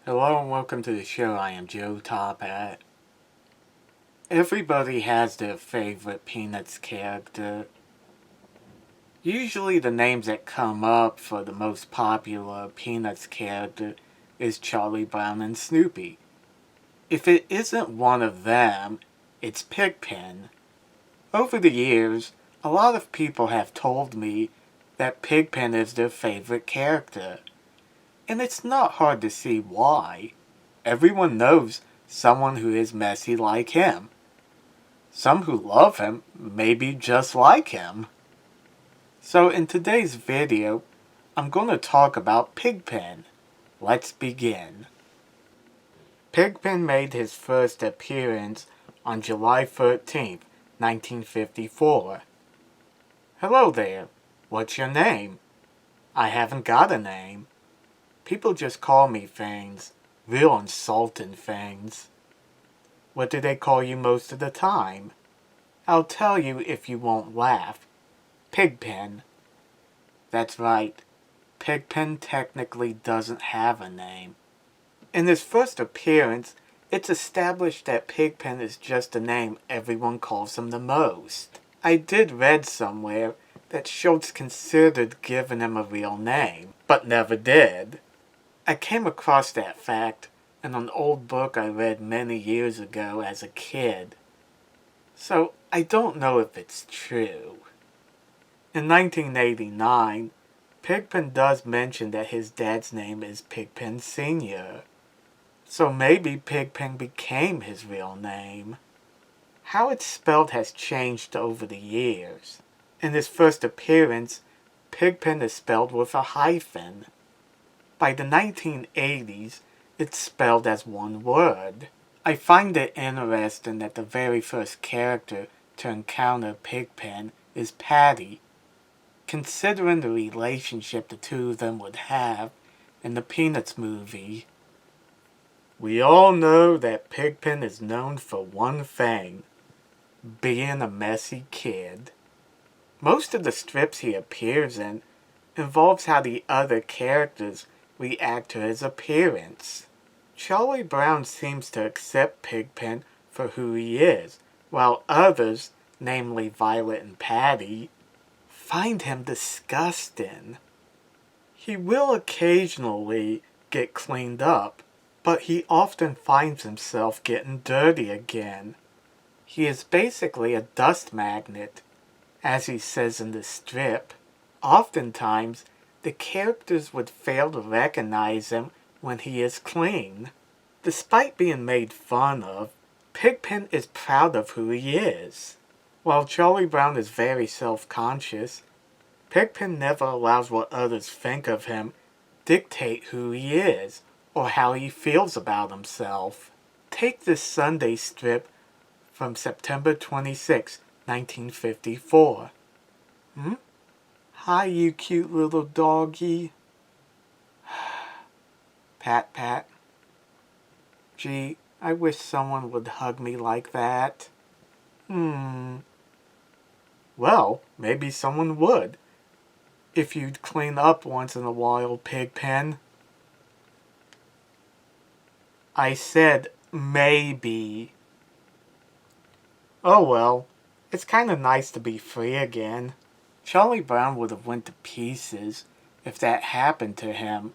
Hello and welcome to the show. I am Joe Tophat. Everybody has their favorite Peanuts character. Usually the names that come up for the most popular Peanuts character is Charlie Brown and Snoopy. If it isn't one of them, it's Pigpen. Over the years, a lot of people have told me that Pigpen is their favorite character. And it's not hard to see why. Everyone knows someone who is messy like him. Some who love him may be just like him. So in today's video, I'm going to talk about Pigpen. Let's begin. Pigpen made his first appearance on July 13th, 1954. Hello there. What's your name? I haven't got a name. People just call me things. Real insulting things. What do they call you most of the time? I'll tell you if you won't laugh. Pigpen. That's right. Pigpen technically doesn't have a name. In his first appearance, it's established that Pigpen is just a name everyone calls him the most. I did read somewhere that Schultz considered giving him a real name, but never did. I came across that fact in an old book I read many years ago as a kid, so I don't know if it's true. In 1989, Pigpen does mention that his dad's name is Pigpen Sr., so maybe Pigpen became his real name. How it's spelled has changed over the years. In his first appearance, Pigpen is spelled with a hyphen. By the 1980s, it's spelled as one word. I find it interesting that the very first character to encounter Pigpen is Patty, considering the relationship the two of them would have in the Peanuts movie. We all know that Pigpen is known for one thing, being a messy kid. Most of the strips he appears in involves how the other characters react to his appearance. Charlie Brown seems to accept Pigpen for who he is, while others, namely Violet and Patty, find him disgusting. He will occasionally get cleaned up, but he often finds himself getting dirty again. He is basically a dust magnet, as he says in the strip. Oftentimes, the characters would fail to recognize him when he is clean. Despite being made fun of, Pigpen is proud of who he is. While Charlie Brown is very self-conscious, Pigpen never allows what others think of him dictate who he is or how he feels about himself. Take this Sunday strip from September 26, 1954. Hi, you cute little doggy. Pat, pat. Gee, I wish someone would hug me like that. Well, maybe someone would. If you'd clean up once in a while, Pigpen. I said maybe. Oh well, it's kind of nice to be free again. Charlie Brown would have went to pieces if that happened to him.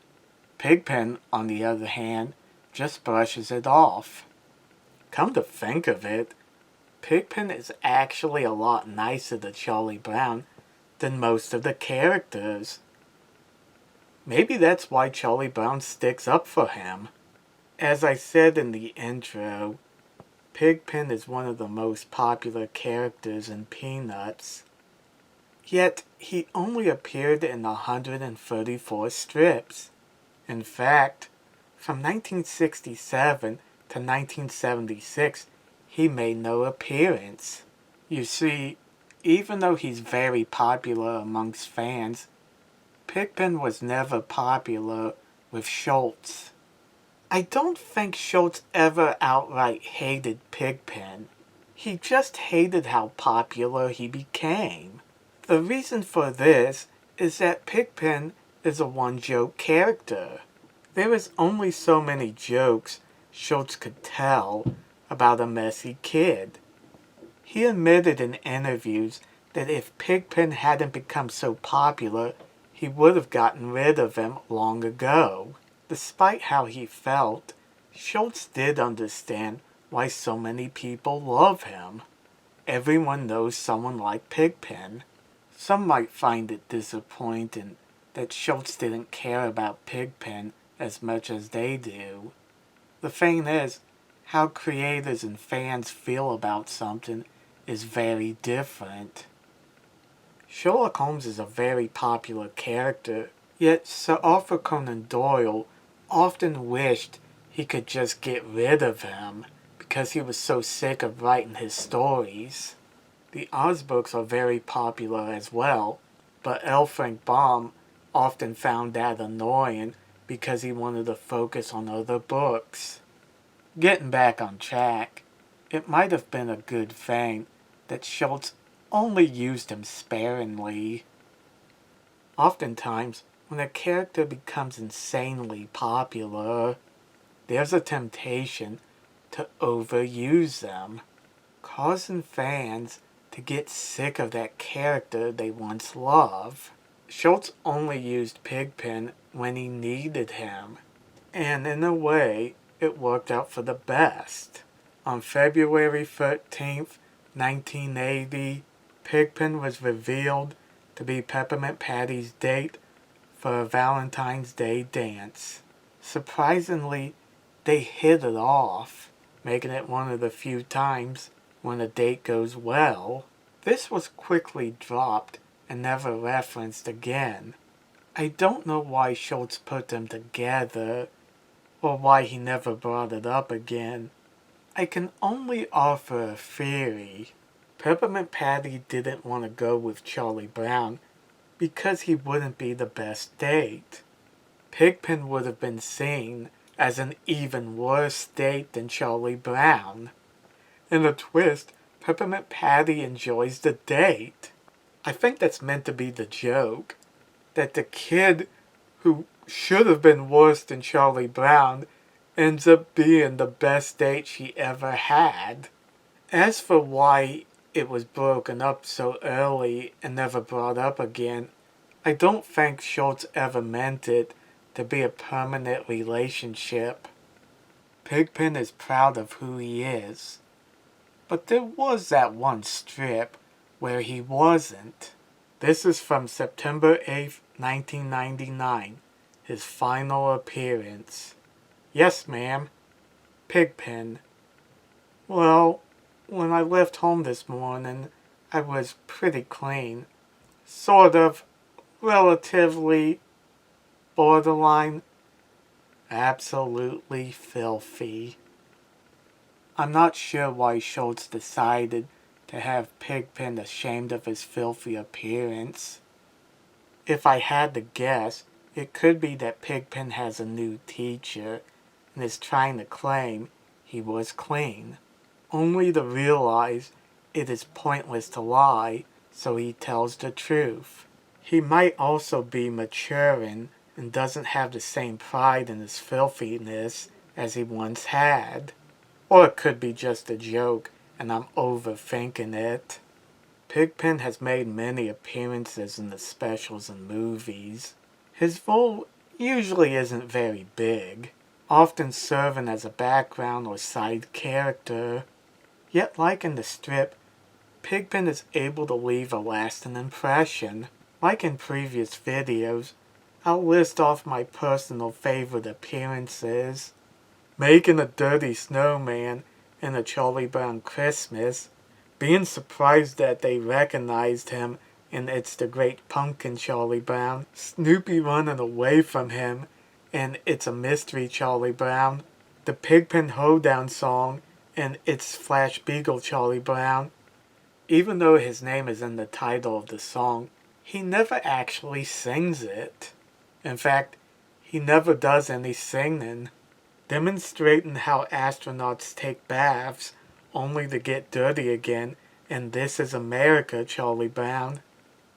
Pigpen, on the other hand, just brushes it off. Come to think of it, Pigpen is actually a lot nicer to Charlie Brown than most of the characters. Maybe that's why Charlie Brown sticks up for him. As I said in the intro, Pigpen is one of the most popular characters in Peanuts. Yet, he only appeared in 134 strips. In fact, from 1967 to 1976, he made no appearance. You see, even though he's very popular amongst fans, Pigpen was never popular with Schultz. I don't think Schultz ever outright hated Pigpen. He just hated how popular he became. The reason for this is that Pigpen is a one-joke character. There was only so many jokes Schultz could tell about a messy kid. He admitted in interviews that if Pigpen hadn't become so popular, he would have gotten rid of him long ago. Despite how he felt, Schultz did understand why so many people love him. Everyone knows someone like Pigpen. Some might find it disappointing that Schultz didn't care about Pigpen as much as they do. The thing is, how creators and fans feel about something is very different. Sherlock Holmes is a very popular character, yet Sir Arthur Conan Doyle often wished he could just get rid of him because he was so sick of writing his stories. The Oz books are very popular as well, but L. Frank Baum often found that annoying because he wanted to focus on other books. Getting back on track, it might have been a good thing that Schultz only used him sparingly. Oftentimes, when a character becomes insanely popular, there's a temptation to overuse them, causing fans to get sick of that character they once loved. Schultz only used Pigpen when he needed him, and in a way, it worked out for the best. On February 13th, 1980, Pigpen was revealed to be Peppermint Patty's date for a Valentine's Day dance. Surprisingly, they hit it off, making it one of the few times when a date goes well. This was quickly dropped and never referenced again. I don't know why Schultz put them together, or why he never brought it up again. I can only offer a theory. Peppermint Patty didn't want to go with Charlie Brown because he wouldn't be the best date. Pigpen would have been seen as an even worse date than Charlie Brown. In a twist, Peppermint Patty enjoys the date. I think that's meant to be the joke, that the kid who should have been worse than Charlie Brown ends up being the best date she ever had. As for why it was broken up so early and never brought up again, I don't think Schultz ever meant it to be a permanent relationship. Pigpen is proud of who he is, but there was that one strip where he wasn't. This is from September 8th, 1999, his final appearance. Yes, ma'am. Pigpen. Well, when I left home this morning, I was pretty clean. Sort of, relatively, borderline, absolutely filthy. I'm not sure why Schultz decided to have Pigpen ashamed of his filthy appearance. If I had to guess, it could be that Pigpen has a new teacher and is trying to claim he was clean, only to realize it is pointless to lie, so he tells the truth. He might also be maturing and doesn't have the same pride in his filthiness as he once had. Or it could be just a joke and I'm overthinking it. Pigpen has made many appearances in the specials and movies. His role usually isn't very big, often serving as a background or side character. Yet like in the strip, Pigpen is able to leave a lasting impression. Like in previous videos, I'll list off my personal favorite appearances. Making a dirty snowman in a Charlie Brown Christmas, being surprised that they recognized him in It's the Great Pumpkin Charlie Brown, Snoopy running away from him in It's a Mystery Charlie Brown, the Pigpen Hoedown song in It's Flash Beagle Charlie Brown. Even though his name is in the title of the song, he never actually sings it. In fact, he never does any singing, demonstrating how astronauts take baths only to get dirty again in This Is America Charlie Brown.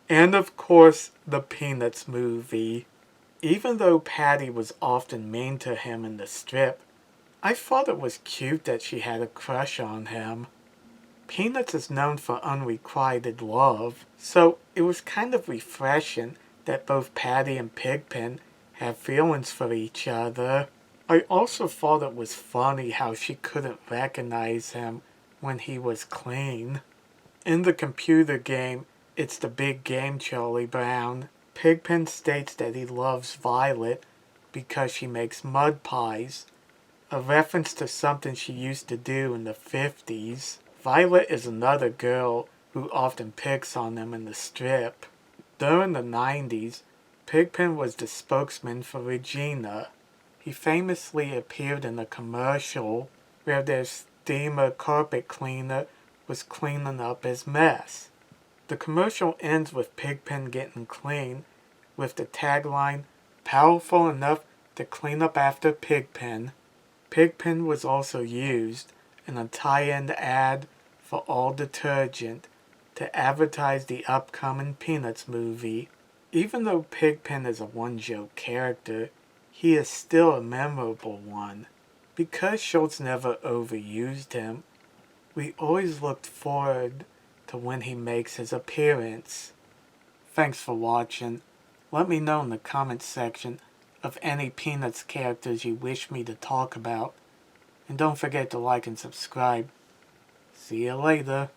And of course, the Peanuts movie. Even though Patty was often mean to him in the strip, I thought it was cute that she had a crush on him. Peanuts is known for unrequited love, so it was kind of refreshing that both Patty and Pigpen have feelings for each other. I also thought it was funny how she couldn't recognize him when he was clean. In the computer game, It's the Big Game, Charlie Brown, Pigpen states that he loves Violet because she makes mud pies, a reference to something she used to do in the 50s. Violet is another girl who often picks on them in the strip. During the 90s, Pigpen was the spokesman for Regina. He famously appeared in a commercial where their steamer carpet cleaner was cleaning up his mess. The commercial ends with Pigpen getting clean with the tagline, "Powerful enough to clean up after Pigpen." Pigpen was also used in a tie-in ad for all detergent to advertise the upcoming Peanuts movie. Even though Pigpen is a one-joke character, he is still a memorable one. Because Schultz never overused him, we always looked forward to when he makes his appearance. Thanks for watching. Let me know in the comments section of any Peanuts characters you wish me to talk about. And don't forget to like and subscribe. See you later.